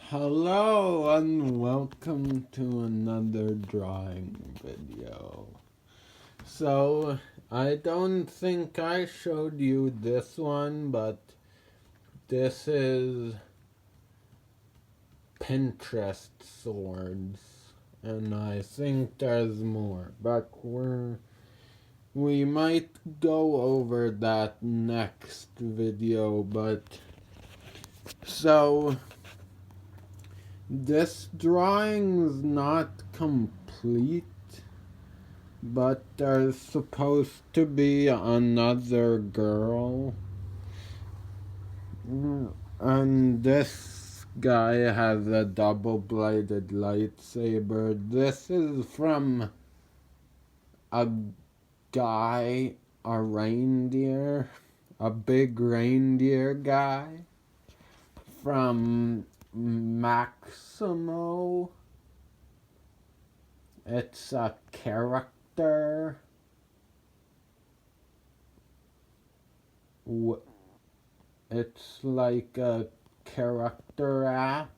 Hello and welcome to another drawing video. So, I don't think I showed you this one, but this is Pinterest swords. And I think there's more, but we might go over that next video, but so this drawing's not complete, but there's supposed to be another girl. And this guy has a double-bladed lightsaber. This is from a guy, a reindeer, a big reindeer guy from Maximo. It's a character. It's like a character app.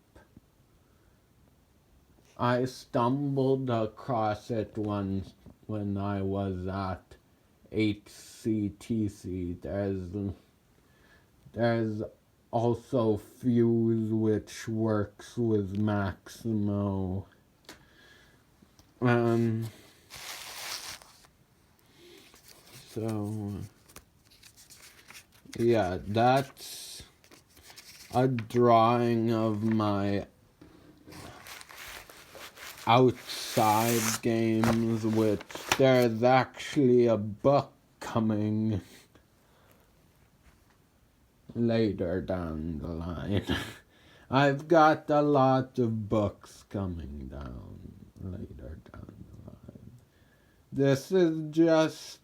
I stumbled across it once when I was at HCTC. There's also Fuse, which works with Maximo. So yeah, that's a drawing of my outside games, which there's actually a book coming later down the line. I've got a lot of books coming down later down the line. This is just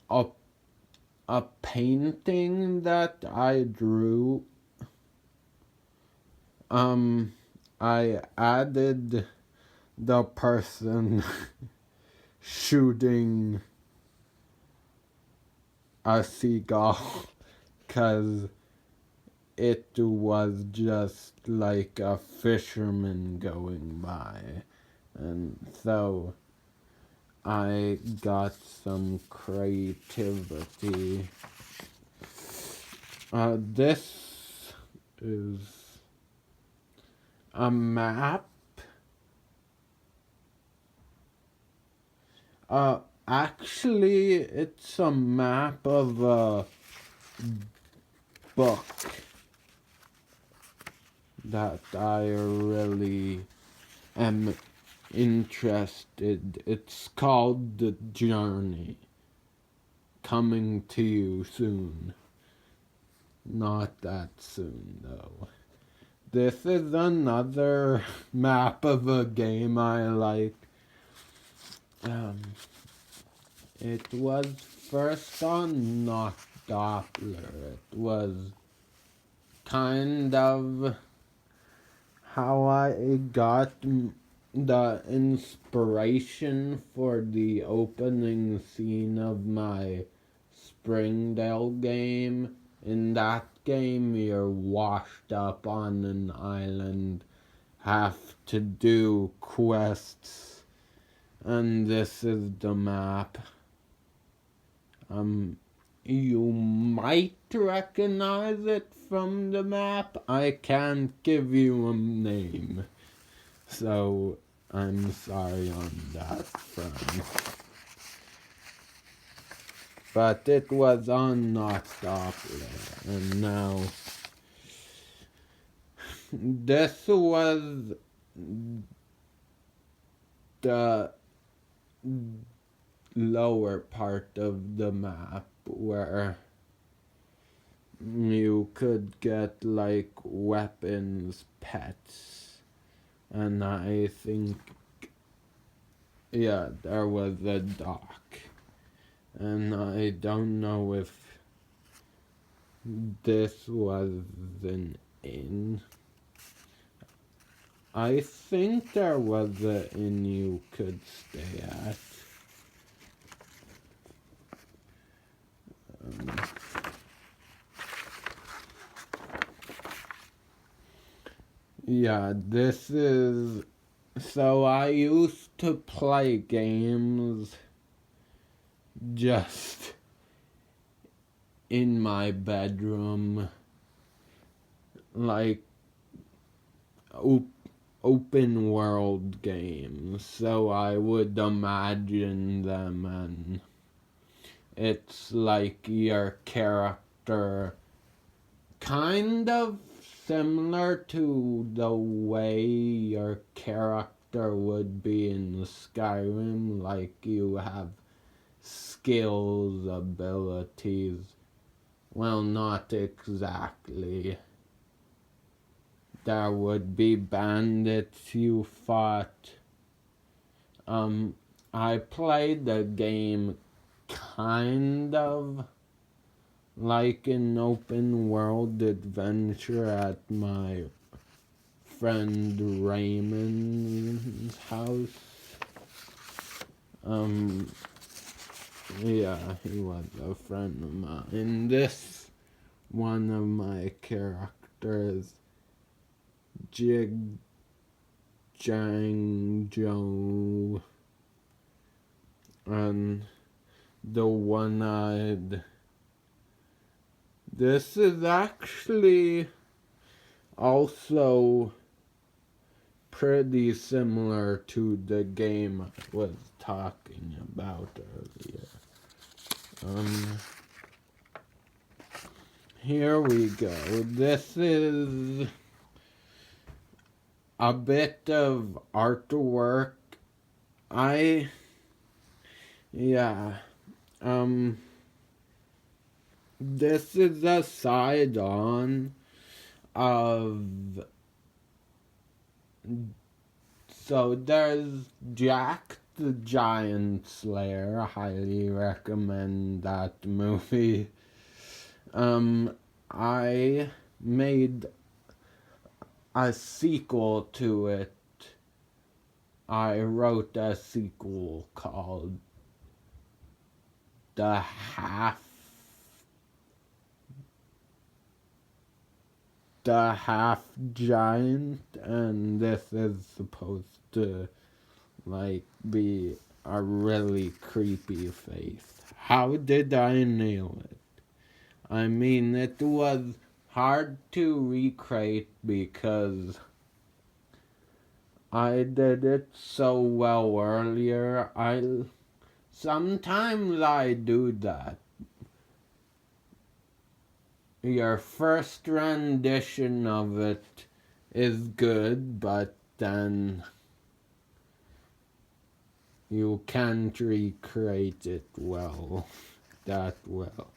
a painting that I drew. I added the person shooting a seagull because it was just like a fisherman going by, and so I got some creativity. This is a map. Actually, it's a map of a book that I really am interested. It's called The Journey. Coming to you soon. Not that soon, though. This is another map of a game I like. It was first on Not Doppler. It was kind of how I got the inspiration for the opening scene of my Springdale game. In that game, you're washed up on an island, have to do quests, and this is the map. You might recognize it from the map. I can't give you a name, so I'm sorry on that front. But it was on Not Doppler, and now this was the lower part of the map where you could get like weapons, pets, and I think, yeah, there was a dock, and I don't know if this was an inn. I think there was an inn you could stay at. Yeah, this is... So I used to play games just in my bedroom, like open world games, so I would imagine them, and it's like your character kind of similar to the way your character would be in Skyrim, like you have skills, abilities. Well, not exactly. There would be bandits you fought. I played the game kind of like an open world adventure at my friend Raymond's house. Yeah, he was a friend of mine. This one of my characters, Jig Jang Joe, and the one-eyed. This is actually also pretty similar to the game I was talking about earlier. Here we go. This is a bit of artwork. This is a side-on of... So there's Jack the Giant Slayer. I highly recommend that movie. I made a sequel to it. I wrote a sequel called The Half Giant, and this is supposed to be a really creepy face. How did I nail it? I mean, it was hard to recreate because I did it so well earlier. Sometimes I do that. Your first rendition of it is good, but then you can't recreate it that well.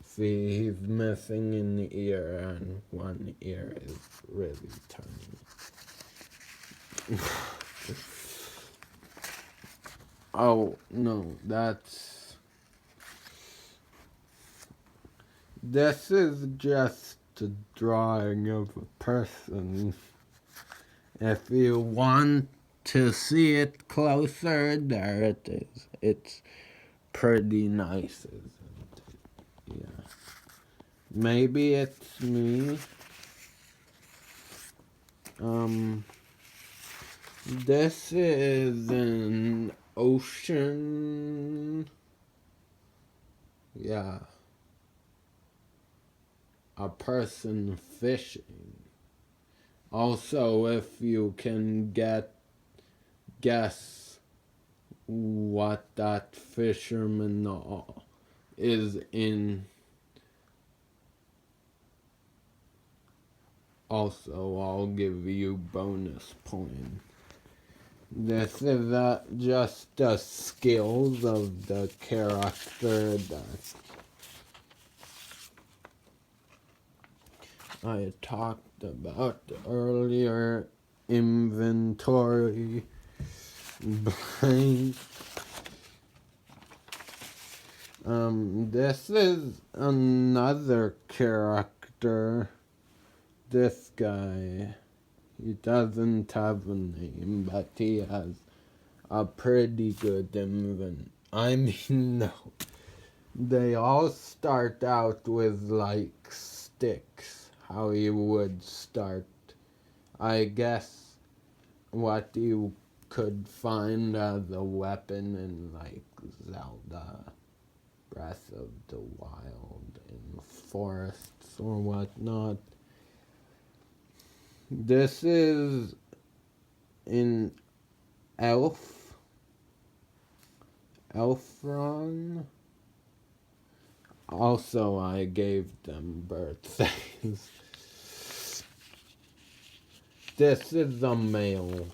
See, he's missing an ear, and one ear is really tiny. Oh, no, this is just a drawing of a person. If you want to see it closer, there it is. It's pretty nice, isn't it? Yeah. Maybe it's me. This is an ocean. Yeah. A person fishing. Also, if you can guess what that fisherman is in. Also, I'll give you bonus point. This is just the skills of the character that I talked about earlier. Inventory, blank. This is another character. This guy, he doesn't have a name, but he has a pretty good no. They all start out with like sticks, how you would start I guess what you could find as a weapon in like Zelda Breath of the Wild in forests or whatnot. This is in Elfron. Also, I gave them birthdays. This is a male,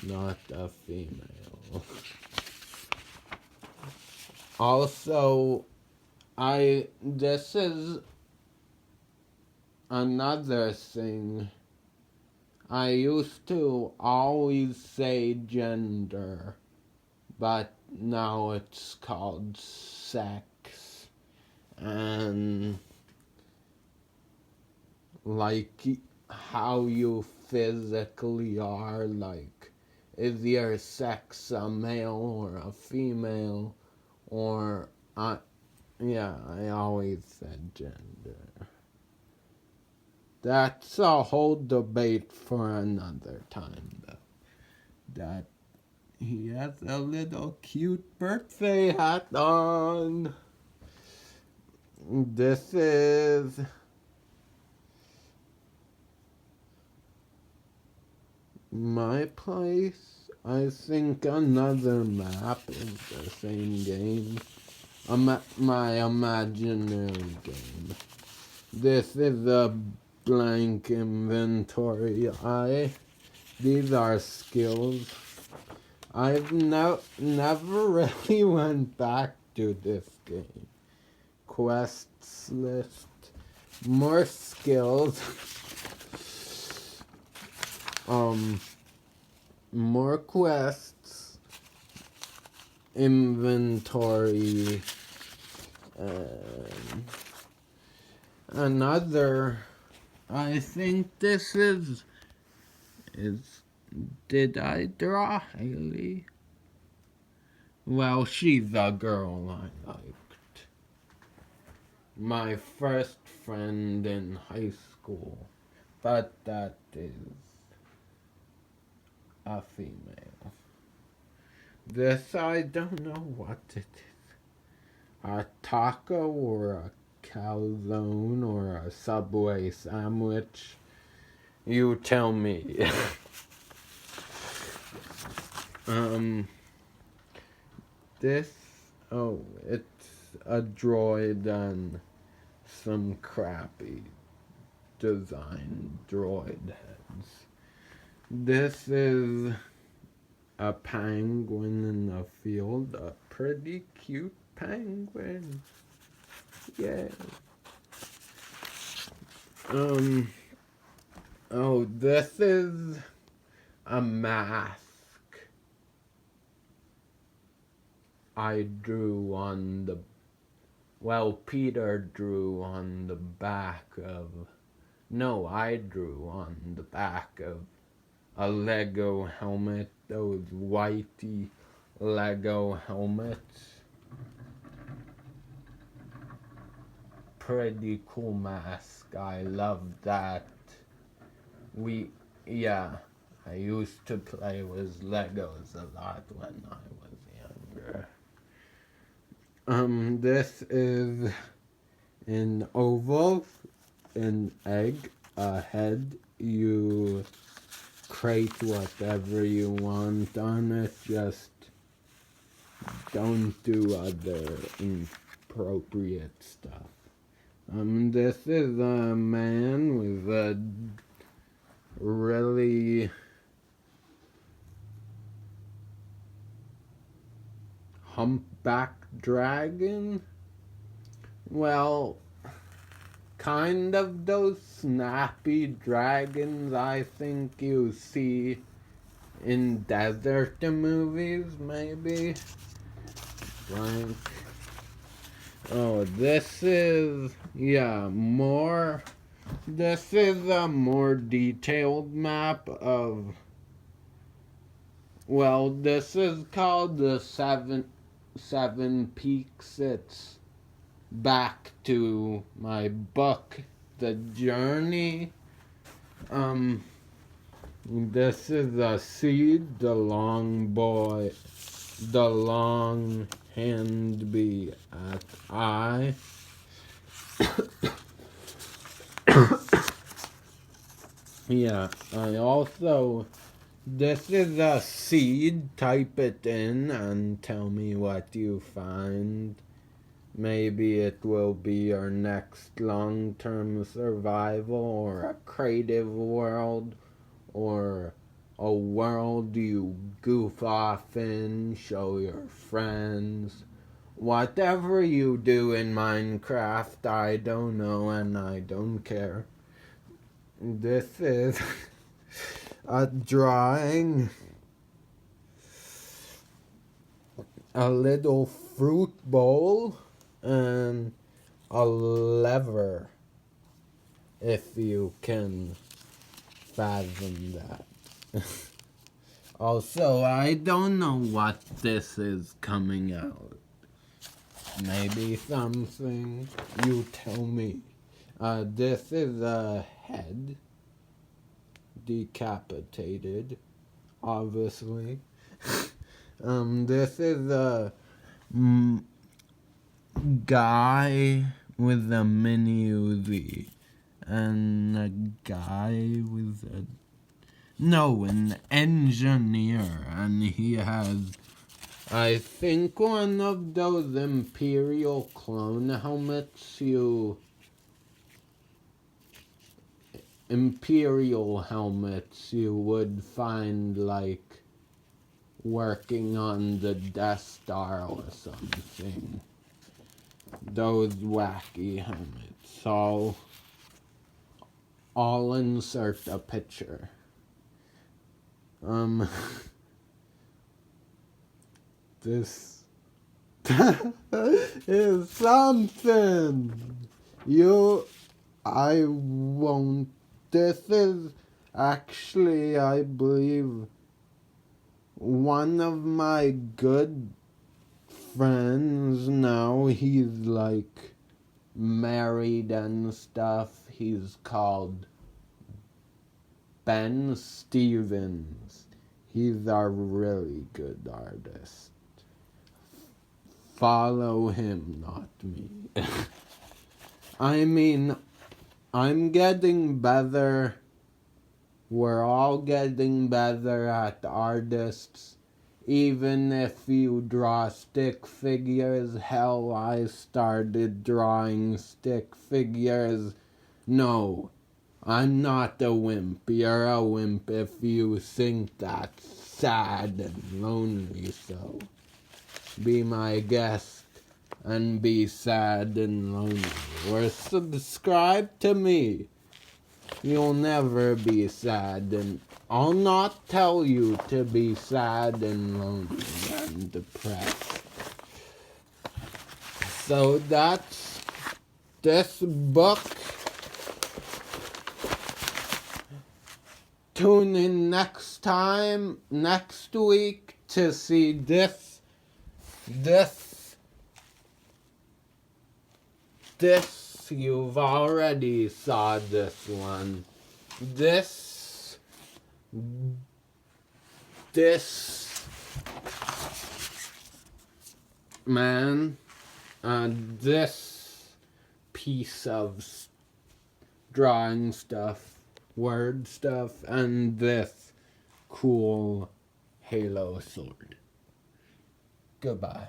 not a female. Also, this is another thing. I used to always say gender, but now it's called sex. And like how you physically are, like, is your sex a male or a female? Or, I always said gender. That's a whole debate for another time, though. That he has a little cute birthday hat on. This is my place. I think another map is the same game. My imaginary game. This is a blank inventory. These are skills. I've never really went back to this game. Quests list. More skills. More quests. Inventory. Another. I think this is. Did I draw Haley? Well, she's a girl I liked. My first friend in high school. But that is a female. This, I don't know what it is. A taco or a calzone or a Subway sandwich? You tell me. This, it's a droid and some crappy design droid heads. This is a penguin in the field, a pretty cute penguin. Yeah. This is a mask I drew on the, Peter drew on the back of, no, I drew on the back of a Lego helmet, those whitey Lego helmets. Pretty cool mask, I love that. I used to play with Legos a lot when I was younger. This is an oval, an egg, a head. You crate whatever you want on it, just don't do other inappropriate stuff. This is a man with a really humpback dragon. Well, kind of those snappy dragons I think you see in desert movies, maybe. Blank. This is a more detailed map of, this is called the Seven Peaks. It's back to my book, The Journey. This is a seed, the long hand be at I. Yeah, I also, this is a seed, type it in and tell me what you find. Maybe it will be your next long-term survival, or a creative world, or a world you goof off in, show your friends. Whatever you do in Minecraft, I don't know and I don't care. This is a drawing. A little fruit bowl and a lever, if you can fathom that. Also, I don't know what this is coming out. Maybe something, you tell me. This is a head, decapitated, obviously. This is a guy with a mini Uzi, and a guy with an engineer, and he has, I think, one of those Imperial clone helmets you would find, like, working on the Death Star or something. Those wacky helmets. So, I'll insert a picture. This is something. I won't. This is actually, I believe, one of my good friends now. He's like married and stuff. He's called Ben Stevens. He's a really good artist. Follow him, not me. I mean, I'm getting better. We're all getting better at artists. Even if you draw stick figures, hell, I started drawing stick figures. No, I'm not a wimp. You're a wimp if you think that's sad and lonely, so be my guest and be sad and lonely. Or subscribe to me. You'll never be sad, and I'll not tell you to be sad and lonely and depressed. So that's this book. Tune in next week to see this. You've already saw this one. This man, this piece of drawing stuff, word stuff, and this cool Halo sword. Goodbye.